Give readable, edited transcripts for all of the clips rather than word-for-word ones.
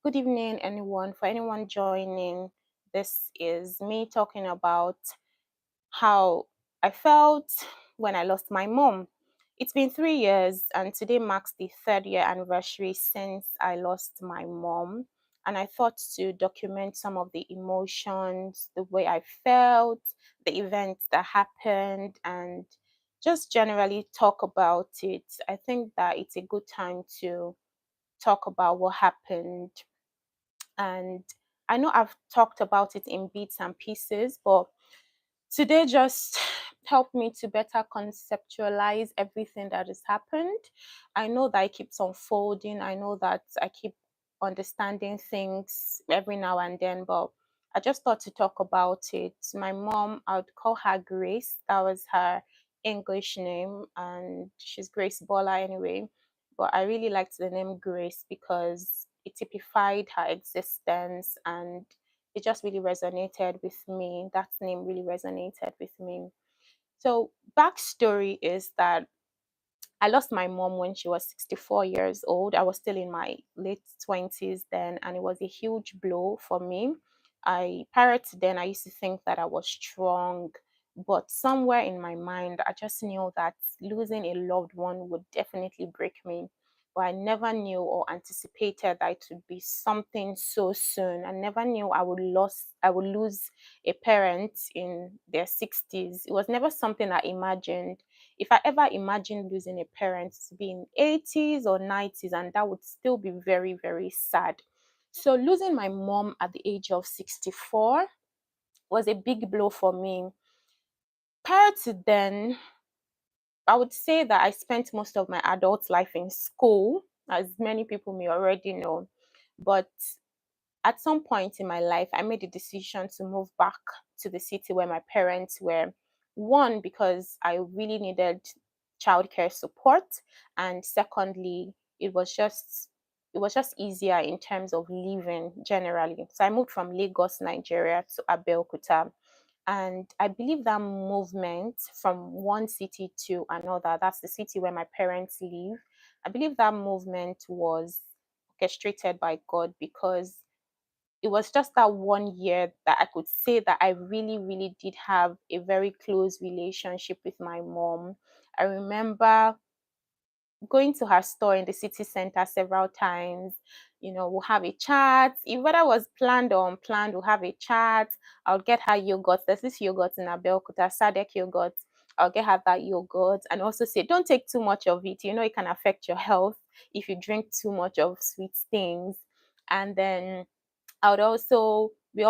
Good evening, anyone. For anyone joining, this is me talking about how I felt when I lost my mom. It's been 3 years, and today marks the third year anniversary since I lost my mom. And I thought to document some of the emotions, the way I felt, the events that happened, and just generally talk about it. I think that it's a good time to talk about what happened. And I know I've talked about it in bits and pieces, but today just helped me to better conceptualize everything that has happened. I know that it keeps unfolding. I know that I keep understanding things every now and then, but I just thought to talk about it. My mom, I would call her Grace. That was her English name, and she's Grace Bola anyway. But I really liked the name Grace because it typified her existence, and it just really resonated with me. That name really resonated with me. So, backstory is that I lost my mom when she was 64 years old. I was still in my late 20s then, and it was a huge blow for me. Prior to then, I used to think that I was strong, but somewhere in my mind, I just knew that losing a loved one would definitely break me. But I never knew or anticipated that it would be something so soon. I never knew I would lose a parent in their 60s. It was never something I imagined. If I ever imagined losing a parent to be in 80s or 90s, and that would still be very, very sad. So losing my mom at the age of 64 was a big blow for me. Prior to then, I would say that I spent most of my adult life in school, as many people may already know. But at some point in my life, I made a decision to move back to the city where my parents were. One, because I really needed childcare support, and secondly, it was just easier in terms of living generally. So I moved from Lagos, Nigeria to Abeokuta. And I believe that movement from one city to another, that's the city where my parents live, I believe that movement was orchestrated by God, because it was just that 1 year that I could say that I really, really did have a very close relationship with my mom. I remember going to her store in the city center several times. We'll have a chat. If whether it was planned or unplanned, we'll have a chat. I'll get her yogurt. There's this yogurt in Abeokuta, Sadek yogurt. I'll get her that yogurt and also say, don't take too much of it. It can affect your health if you drink too much of sweet things. And then I would also we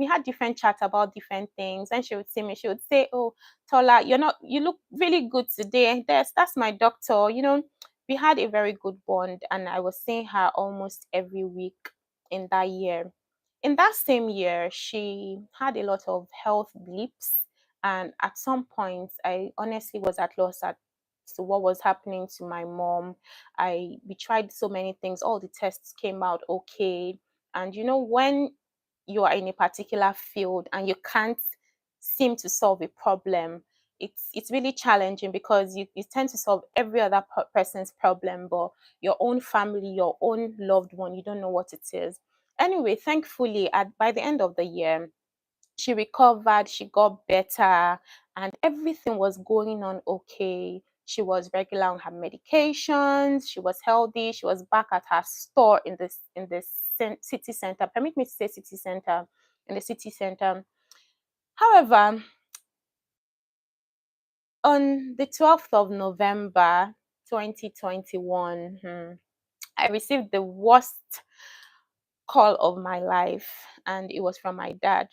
had different chats about different things. And she would say, "Oh, Tola, you look really good today. That's my doctor." We had a very good bond, and I was seeing her almost every week in that year. In that same year, she had a lot of health blips, and at some point, I honestly was at loss at to what was happening to my mom. We tried so many things. All the tests came out okay, and when you are in a particular field and you can't seem to solve a problem, it's really challenging, because you tend to solve every other person's problem, but your own family, your own loved one, you don't know what it is. Anyway, thankfully, by the end of the year, she recovered, she got better, and everything was going on okay. She was regular on her medications, she was healthy, she was back at her store in the city center. Permit me to say city center, in the city center. However, on the 12th of November 2021, I received the worst call of my life, and it was from my dad.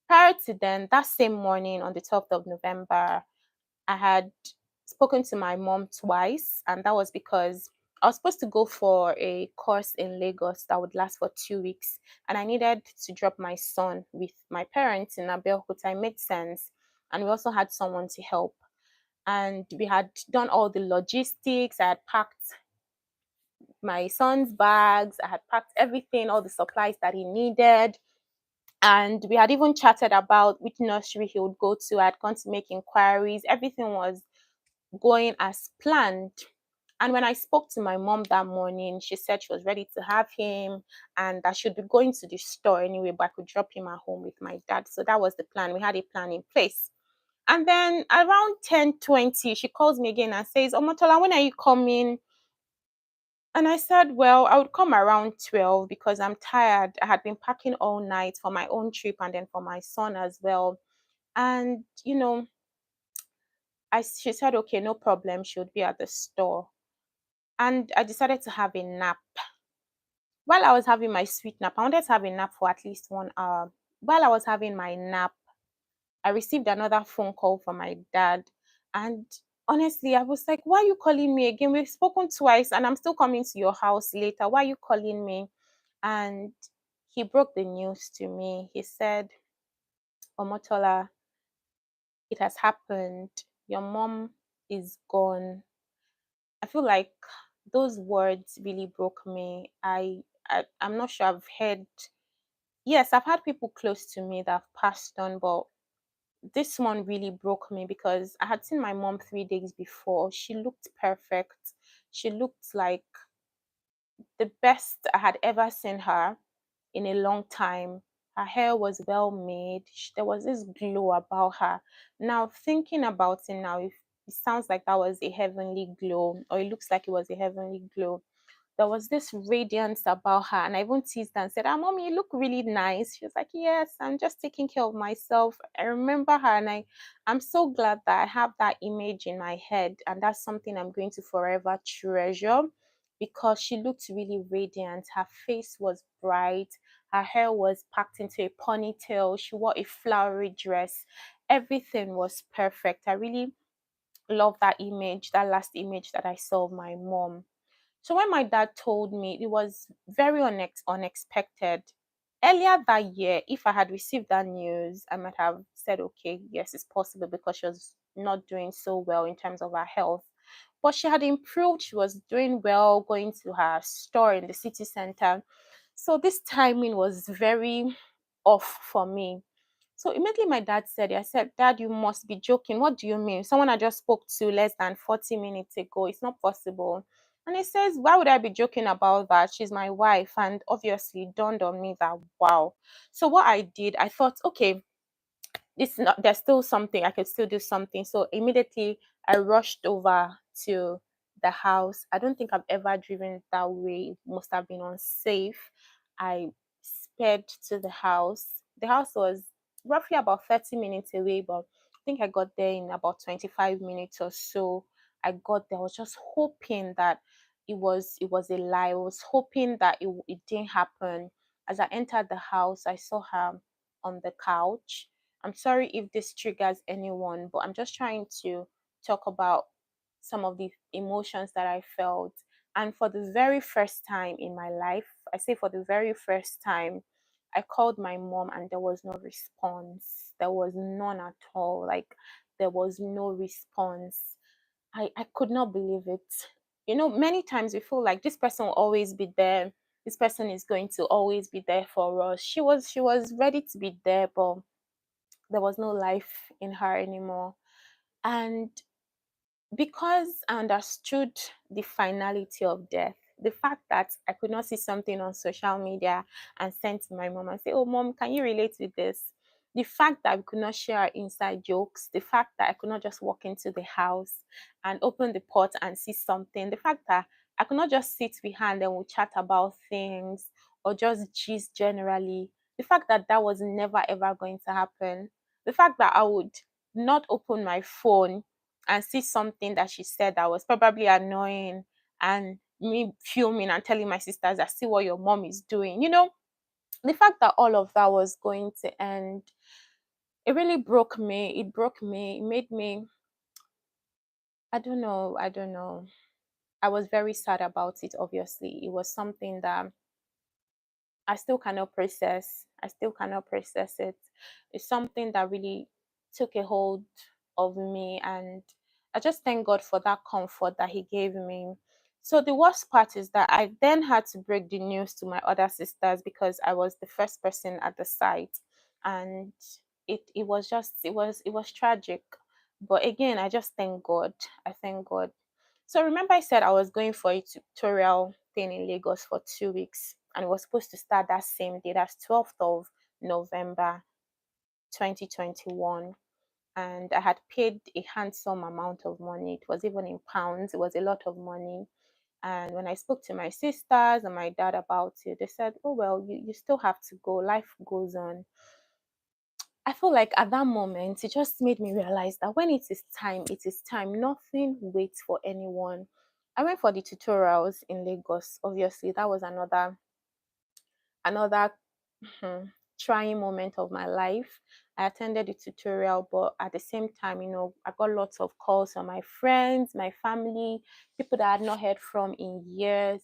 Prior to then, that same morning on the 12th of November, I had spoken to my mom twice, and that was because I was supposed to go for a course in Lagos that would last for 2 weeks, and I needed to drop my son with my parents in Abeokuta. It made sense, and we also had someone to help. And we had done all the logistics. I had packed my son's bags, I had packed everything, all the supplies that he needed. And we had even chatted about which nursery he would go to. I had gone to make inquiries. Everything was going as planned. And when I spoke to my mom that morning, she said she was ready to have him and I should be going to the store anyway, but I could drop him at home with my dad. So that was the plan. We had a plan in place. And then around 10:20, she calls me again and says, Omotola, when are you coming? And I said, well, I would come around 12 because I'm tired. I had been packing all night for my own trip and then for my son as well. And, she said, okay, no problem. She would be at the store. And I decided to have a nap. While I was having my sweet nap, I wanted to have a nap for at least 1 hour. While I was having my nap, I received another phone call from my dad. And honestly, I was like, why are you calling me again? We've spoken twice and I'm still coming to your house later. Why are you calling me? And he broke the news to me. He said, Omotola, it has happened. Your mom is gone. I feel like those words really broke me. I'm not sure I've heard, yes, I've had people close to me that have passed on, but this one really broke me because I had seen my mom 3 days before. She looked perfect. She looked like the best I had ever seen her in a long time. Her hair was well made. There was this glow about her. Now, thinking about it now, it sounds like that was a heavenly glow, or it looks like it was a heavenly glow. There was this radiance about her. And I even teased her and said, ah, mommy, you look really nice. She was like, yes, I'm just taking care of myself. I remember her and I'm so glad that I have that image in my head. And that's something I'm going to forever treasure because she looked really radiant. Her face was bright. Her hair was packed into a ponytail. She wore a flowery dress. Everything was perfect. I really love that image, that last image that I saw of my mom. So when my dad told me, it was very unexpected. Earlier that year, if I had received that news, I might have said, okay, yes, it's possible because she was not doing so well in terms of her health. But she had improved. She was doing well, going to her store in the city center. So this timing was very off for me. So immediately my dad said it. I said, Dad, you must be joking. What do you mean? Someone I just spoke to less than 40 minutes ago. It's not possible. And he says, why would I be joking about that? She's my wife. And obviously it dawned on me that, wow. So what I did, I thought, okay, this not, there's still something. I could still do something. So immediately I rushed over to the house. I don't think I've ever driven that way. It must have been unsafe. I sped to the house. The house was roughly about 30 minutes away, but I think I got there in about 25 minutes or so. I got there. I was just hoping that it was a lie. I was hoping that it didn't happen. As I entered the house, I saw her on the couch. I'm sorry if this triggers anyone, but I'm just trying to talk about some of the emotions that I felt. And for the very first time in my life, I say for the very first time, I called my mom and there was no response. There was none at all. Like, there was no response. I could not believe it. Many times we feel like this person will always be there. This person is going to always be there for us. She was ready to be there, but there was no life in her anymore. And because I understood the finality of death, the fact that I could not see something on social media and send to my mom and say, oh, mom, can you relate with this? The fact that we could not share our inside jokes, the fact that I could not just walk into the house and open the pot and see something, the fact that I could not just sit with her and then we'll chat about things or just gist generally, the fact that that was never ever going to happen, the fact that I would not open my phone and see something that she said that was probably annoying and me filming and telling my sisters, I see what your mom is doing. The fact that all of that was going to end, it really broke me. It broke me. It made me, I don't know. I don't know. I was very sad about it, obviously. It was something that I still cannot process. I still cannot process it. It's something that really took a hold of me, and I just thank God for that comfort that He gave me. So the worst part is that I then had to break the news to my other sisters because I was the first person at the site, and it was tragic. But again, I just thank God. I thank God. So remember I said I was going for a tutorial thing in Lagos for 2 weeks, and it was supposed to start that same day, that's 12th of November 2021. And I had paid a handsome amount of money. It was even in pounds, it was a lot of money. And when I spoke to my sisters and my dad about it, they said, oh, well, you still have to go, life goes on. I feel like at that moment, it just made me realize that when it is time, it is time. Nothing waits for anyone. I went for the tutorials in Lagos. Obviously, that was another trying moment of my life. I attended the tutorial, but at the same time, I got lots of calls from my friends, my family, people that I had not heard from in years,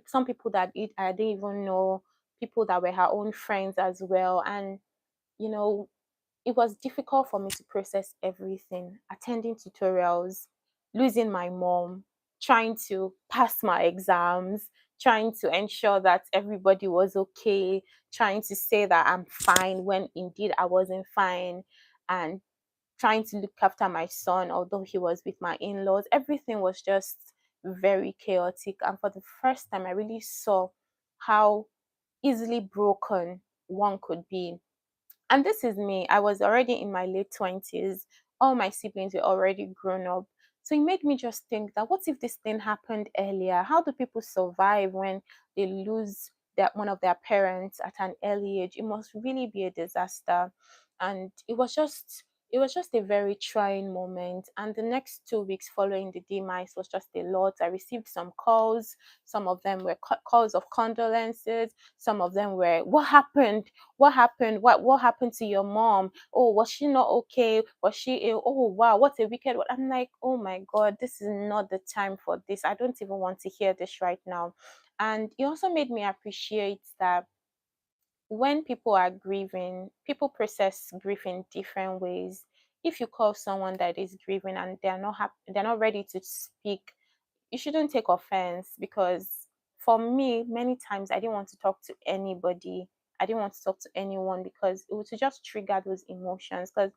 some people that I didn't even know, people that were her own friends as well. And you know, it was difficult for me to process everything, attending tutorials, losing my mom, trying to pass my exams, trying to ensure that everybody was okay, trying to say that I'm fine when indeed I wasn't fine, and trying to look after my son, although he was with my in laws. Everything was just very chaotic. And for the first time, I really saw how easily broken one could be. And this is me. I was already in my late 20s. All my siblings were already grown up. So it made me just think that what if this thing happened earlier? How do people survive when they lose one of their parents at an early age? It must really be a disaster. And it was just a very trying moment. And the next 2 weeks following the demise was just a lot. I received some calls. Some of them were calls of condolences. Some of them were, what happened? What happened? What happened to your mom? Oh, was she not okay? Was she ill? Oh wow, what a wicked one. I'm like, oh my god, this is not the time for this. I don't even want to hear this right now. And it also made me appreciate that when people are grieving, people process grief in different ways. If you call someone that is grieving and they're not ready to speak, you shouldn't take offense, because for me, many times I didn't want to talk to anybody. I didn't want to talk to anyone because it would just trigger those emotions. Because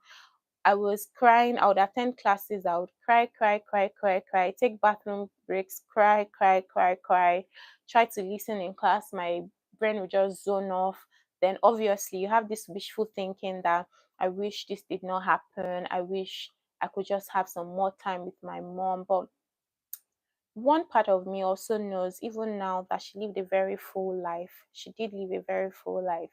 I was crying. I would attend classes. I would cry, cry, cry, cry, cry. Take bathroom breaks, cry, cry, cry, cry. Try to listen in class. My brain would just zone off. Then obviously you have this wishful thinking that I wish this did not happen. I wish I could just have some more time with my mom. But one part of me also knows, even now, that she lived a very full life. She did live a very full life.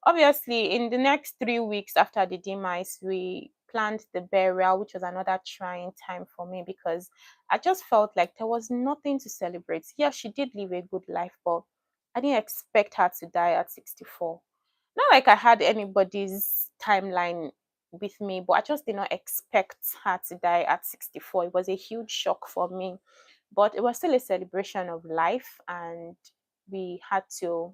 Obviously, in the next 3 weeks after the demise, we planned the burial, which was another trying time for me because I just felt like there was nothing to celebrate. Yeah, she did live a good life, but I didn't expect her to die at 64. Not like I had anybody's timeline with me, but I just did not expect her to die at 64. It was a huge shock for me, but it was still a celebration of life, and we had to